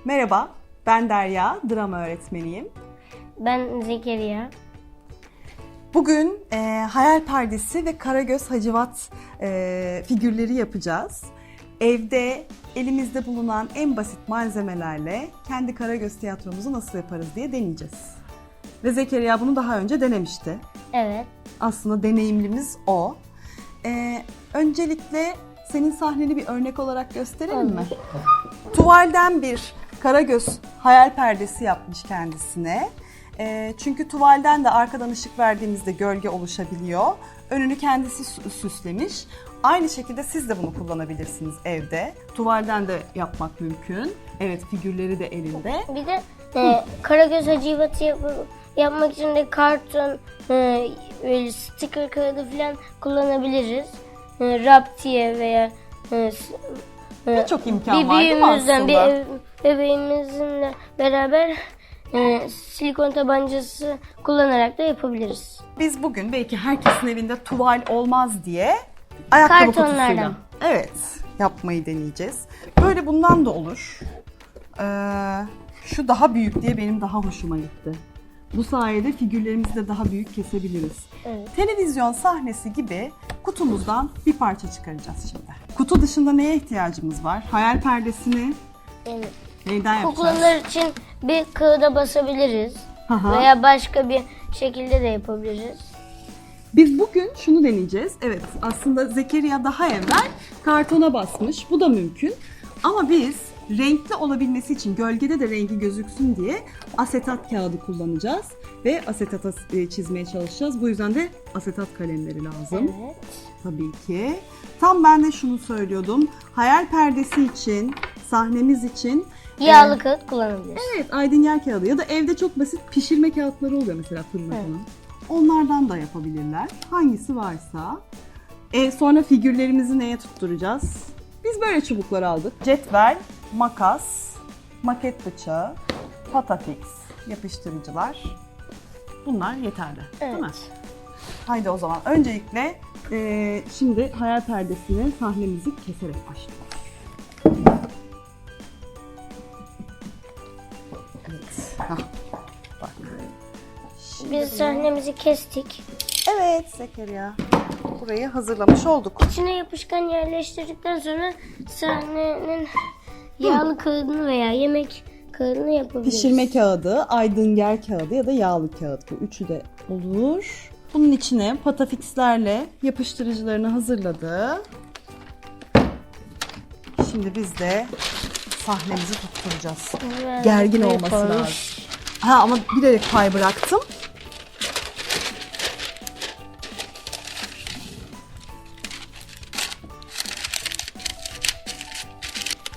Merhaba, ben Derya, drama öğretmeniyim. Ben Zekeriya. Bugün hayal perdesi ve Karagöz Hacivat figürleri yapacağız. Evde elimizde bulunan en basit malzemelerle kendi Karagöz tiyatromuzu nasıl yaparız diye deneyeceğiz. Ve Zekeriya bunu daha önce denemişti. Evet. Aslında deneyimlimiz o. Öncelikle senin sahneni bir örnek olarak gösterelim mi? Tuvalden bir Karagöz hayal perdesi yapmış kendisine. Çünkü tuvalden de arkadan ışık verdiğimizde gölge oluşabiliyor. Önünü kendisi süslemiş. Aynı şekilde siz de bunu kullanabilirsiniz evde. Tuvalden de yapmak mümkün. Evet, figürleri de elinde. Bir de Karagöz Hacivat'ı yapmak için de karton, böyle sticker kağıdı falan kullanabiliriz. Raptiye veya Birçok imkan var değil mi aslında? Bebeğimizle beraber silikon tabancası kullanarak da yapabiliriz. Biz bugün belki herkesin evinde tuval olmaz diye ayakkabı kutusuyla yapmayı deneyeceğiz. Böyle bundan da olur. Şu daha büyük diye benim daha hoşuma gitti. Bu sayede figürlerimizi de daha büyük kesebiliriz. Evet. Televizyon sahnesi gibi kutumuzdan bir parça çıkaracağız şimdi. Kutu dışında neye ihtiyacımız var? Hayal perdesini neyden yapacağız? Kuklalar için bir kağıda basabiliriz. Aha. Veya başka bir şekilde de yapabiliriz. Biz bugün şunu deneyeceğiz. Evet, aslında Zekeriya daha evvel kartona basmış. Bu da mümkün. Ama biz renkli olabilmesi için, gölgede de rengi gözüksün diye asetat kağıdı kullanacağız. Ve asetata çizmeye çalışacağız. Bu yüzden de asetat kalemleri lazım. Evet. Tabii ki. Tam ben de şunu söylüyordum. Hayal perdesi için, sahnemiz için Yağlı kağıt kullanabiliriz. evet, aydın yer kağıdı ya da evde çok basit pişirme kağıtları oluyor mesela, fırına falan. Onlardan da yapabilirler. Hangisi varsa. Sonra figürlerimizi neye tutturacağız? Biz böyle çubuklar aldık. Cetvel, makas, maket bıçağı, patafix, yapıştırıcılar. Bunlar yeterli, değil mi? Haydi o zaman öncelikle şimdi hayal perdesini, sahnemizi keserek başlıyoruz. Evet. Bak. Biz sahnemizi kestik. Evet Zekeriya. Burayı hazırlamış olduk. İçine yapışkan yerleştirdikten sonra sahnenin yağlı kağıdını veya yemek kağıdını yapabiliriz. Pişirme kağıdı, aydın yer kağıdı ya da yağlı kağıt. Bu üçü de olur. Bunun içine patafixlerle yapıştırıcılarını hazırladı. Şimdi biz de sahnemizi tutturacağız. Evet, Gergin olması yapalım. lazım. Ama bilerek pay bıraktım.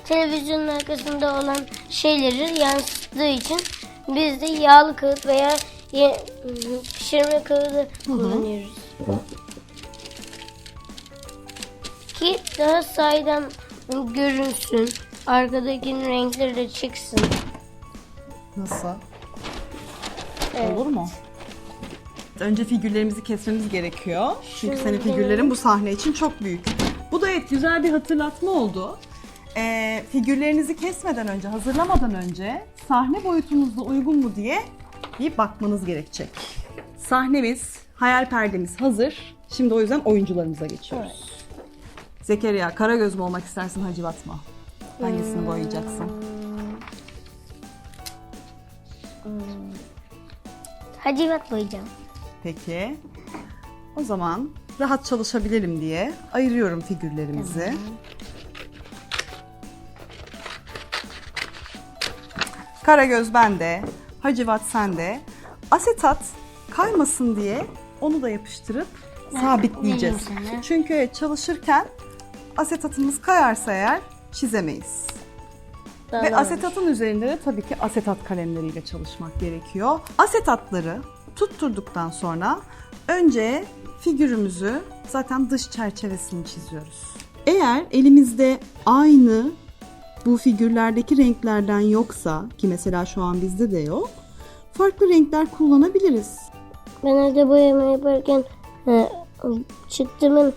Televizyonun arkasında olan şeyleri yansıttığı için biz de yağlı kağıt veya pişirme kağıdı kullanıyoruz. Ki daha saydam görünsün. Arkadakinin renkleri de çıksın. Nasıl? Evet. Olur mu? Önce figürlerimizi kesmemiz gerekiyor. Çünkü senin Şimdi- figürlerin bu sahne için çok büyük. Bu da evet, güzel bir hatırlatma oldu. Figürlerinizi kesmeden önce, hazırlamadan önce sahne boyutunuzla uygun mu diye bir bakmanız gerekecek. Sahnemiz, hayal perdemiz hazır. Şimdi o yüzden oyuncularımıza geçiyoruz. Zekeriya, Karagöz mü olmak istersin, Hacivat mı? Hangisini boyayacaksın? Hacivat boyayacağım. Peki. O zaman rahat çalışabilelim diye ayırıyorum figürlerimizi. Karagöz bende, Hacivat sende. Asetat kaymasın diye onu da yapıştırıp sabitleyeceğiz. vereyim sana. Çünkü çalışırken asetatımız kayarsa eğer çizemeyiz. Ve asetatın üzerinde de tabii ki asetat kalemleriyle çalışmak gerekiyor. Asetatları tutturduktan sonra önce figürümüzü, zaten dış çerçevesini çiziyoruz. Eğer elimizde aynı bu figürlerdeki renklerden yoksa, ki mesela şu an bizde de yok, farklı renkler kullanabiliriz. Ben evde boyama yaparken çıktımın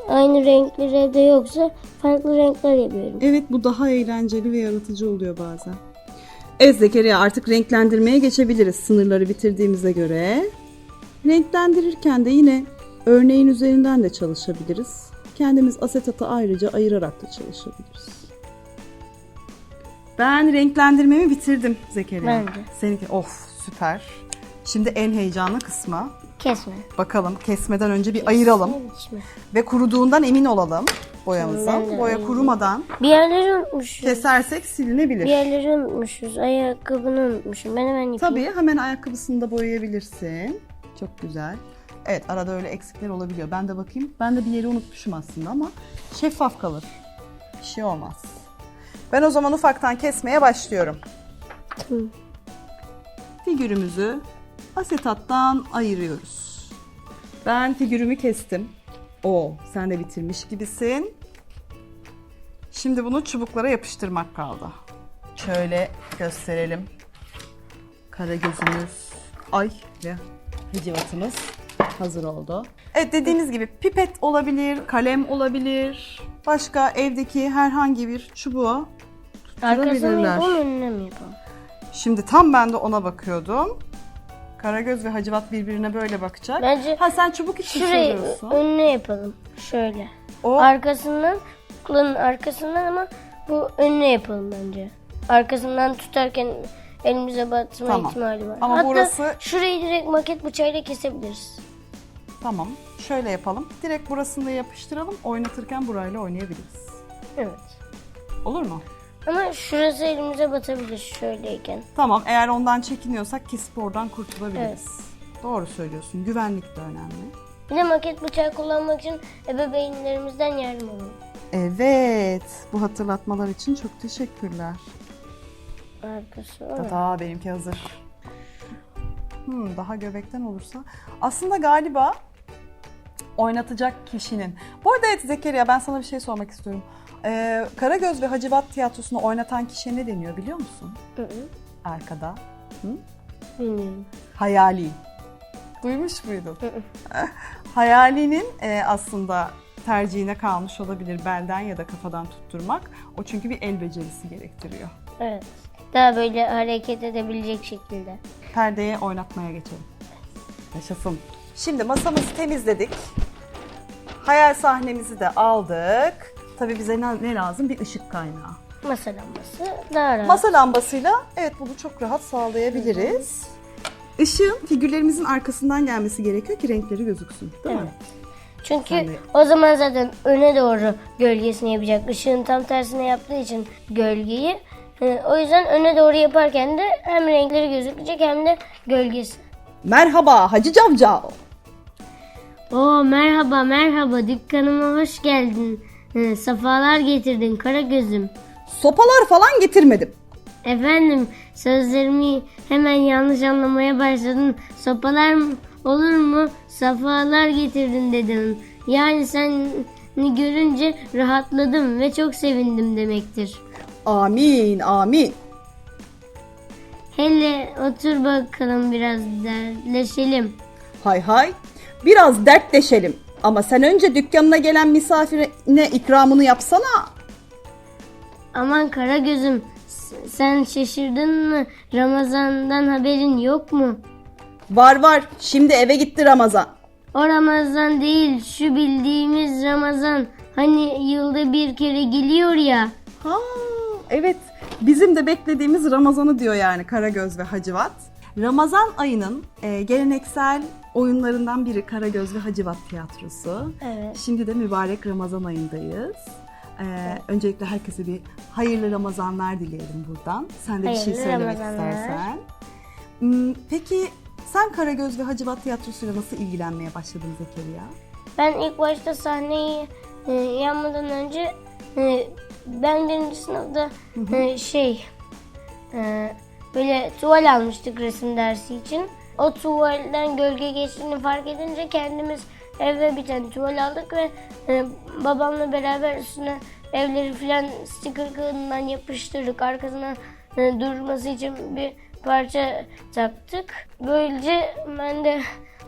Aynı renkleri evde yoksa farklı renkler yapıyorum. Evet, bu daha eğlenceli ve yaratıcı oluyor bazen. Evet Zekeriya, artık renklendirmeye geçebiliriz sınırları bitirdiğimize göre. Renklendirirken de yine örneğin üzerinden de çalışabiliriz. Kendimiz asetatı ayrıca ayırarak da çalışabiliriz. Ben renklendirmemi bitirdim Zekeriya. Ben de. Seninki süper. Şimdi en heyecanlı kısmı. Kesme. Bakalım, kesmeden önce bir ayıralım. Biçme. Ve kuruduğundan emin olalım boyamızın. Ben de Boya ayırayım. kurumadan Bir yerleri unutmuşuz. kesersek silinebilir. Bir yerleri unutmuşuz. Ayakkabını unutmuşum. Ben hemen yapayım. Tabii, hemen ayakkabısını da boyayabilirsin. Çok güzel. Evet, arada öyle eksikler olabiliyor. Ben de bakayım. Ben de bir yeri unutmuşum aslında ama şeffaf kalır. Bir şey olmaz. Ben o zaman ufaktan kesmeye başlıyorum. Tamam. Figürümüzü asetattan ayırıyoruz. Ben figürümü kestim. Sen de bitirmiş gibisin. Şimdi bunu çubuklara yapıştırmak kaldı. Şöyle gösterelim. Karagözümüz, ve hıcıvatımız hazır oldu. Evet, dediğiniz gibi pipet olabilir, kalem olabilir. Başka evdeki herhangi bir çubuğa Arkasını tutturabilirler. yapalım, önüne mi yapalım? Şimdi tam ben de ona bakıyordum. Karagöz ve Hacivat birbirine böyle bakacak. Bence sen çubuk için şurayı soruyorsun. önüne yapalım. Şöyle. O Arkasından, kulağın arkasından ama bu önüne yapalım bence. Arkasından tutarken elimize batma Tamam. ihtimali var. Ama Hatta burası- şurayı direkt maket bıçağıyla kesebiliriz. tamam. Şöyle yapalım. Direkt burasını da yapıştıralım. Oynatırken burayla oynayabiliriz. Evet. Olur mu? Ama şurası elimize batabilir şöyleyken. Tamam. Eğer ondan çekiniyorsak kesip oradan kurtulabiliriz. Doğru söylüyorsun. Güvenlik de önemli. Bir de maket bıçağı kullanmak için ebeveynlerimizden yardım alalım. Evet. Bu hatırlatmalar için çok teşekkürler. Arkası var. Daha benimki hazır. Daha göbekten olursa. Aslında galiba oynatacak kişinin. Bu arada evet Zekeriya, ben sana bir şey sormak istiyorum. Karagöz ve Hacivat tiyatrosunu oynatan kişiye ne deniyor biliyor musun? Hı. Arkada. Bilmiyorum. Hayali. Duymuş muydun? Hayalinin aslında tercihine kalmış olabilir, belden ya da kafadan tutturmak. O çünkü bir el becerisi gerektiriyor. Evet. Daha böyle hareket edebilecek şekilde. Perdeye oynatmaya geçelim. Yaşasın. Şimdi masamızı temizledik. Hayal sahnemizi de aldık. Tabii bize ne lazım? Bir ışık kaynağı. Masa lambası daha rahat. Masa lambasıyla evet bunu çok rahat sağlayabiliriz. Işığın figürlerimizin arkasından gelmesi gerekiyor ki renkleri gözüksün. Değil mi? Çünkü Sen de- o zaman zaten öne doğru gölgesini yapacak. Işığın tam tersine yaptığı için gölgeyi. O yüzden öne doğru yaparken de hem renkleri gözükecek hem de gölgesi. Merhaba Hacı Cavcav. Oo merhaba dükkanıma hoş geldin. Safalar getirdin Karagöz'üm. Sopalar falan getirmedim. Efendim sözlerimi hemen yanlış anlamaya başladın. Sopalar olur mu? Safalar getirdin dedin. Yani seni görünce rahatladım ve çok sevindim demektir. Amin, amin. Hele otur bakalım biraz dertleşelim. Hay hay. Biraz dertleşelim. Ama sen önce dükkanına gelen misafirine ikramını yapsana. Aman Karagöz'üm sen şaşırdın mı? Ramazan'dan haberin yok mu? Var. Şimdi eve gitti Ramazan. O Ramazan değil şu bildiğimiz Ramazan. Hani yılda bir kere geliyor ya. Ha, evet. Bizim de beklediğimiz Ramazan'ı diyor yani Karagöz ve Hacivat. Ramazan ayının geleneksel oyunlarından biri Karagöz ve Hacivat tiyatrosu. Evet. Şimdi de mübarek Ramazan ayındayız. Öncelikle herkese bir hayırlı Ramazanlar dileyelim buradan. Sen de bir şey Hayırlı söylemek Ramazanlar. istersen. Peki sen Karagöz ve Hacivat tiyatrosuyla nasıl ilgilenmeye başladın Zekeriya? Ben ilk başta sahneyi yanmadan önce ben birinci sınıfta böyle tuval almıştık resim dersi için. O tuvalden gölge geçtiğini fark edince kendimiz eve bir tane tuval aldık ve babamla beraber üstüne evleri falan sticker kağıdından yapıştırdık. Arkasına durması için bir parça taktık. Böylece ben de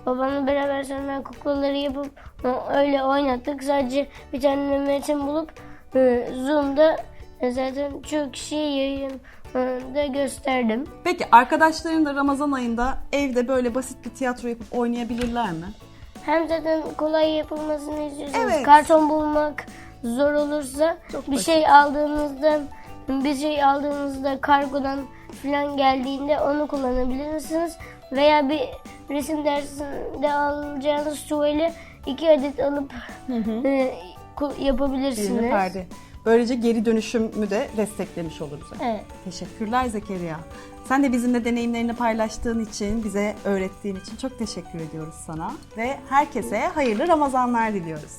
babamla beraber sonra kuklaları yapıp öyle oynattık. Sadece bir tane metin bulup Zoom'da zaten çok kişiye yayında gösterdim. Peki arkadaşların da Ramazan ayında evde böyle basit bir tiyatro yapıp oynayabilirler mi? Hem zaten kolay yapılmasını istiyorsanız, Evet. karton bulmak zor olursa Çok bir basit. şey aldığınızda kargodan falan geldiğinde onu kullanabilirsiniz. Veya bir resim dersinde alacağınız tuvali 2 adet alıp yapabilirsiniz. Birini Ferdi. Böylece geri dönüşümü de desteklemiş oluruz. Evet. Teşekkürler Zekeriya. Sen de bizimle deneyimlerini paylaştığın için, bize öğrettiğin için çok teşekkür ediyoruz sana. Ve herkese hayırlı Ramazanlar diliyoruz.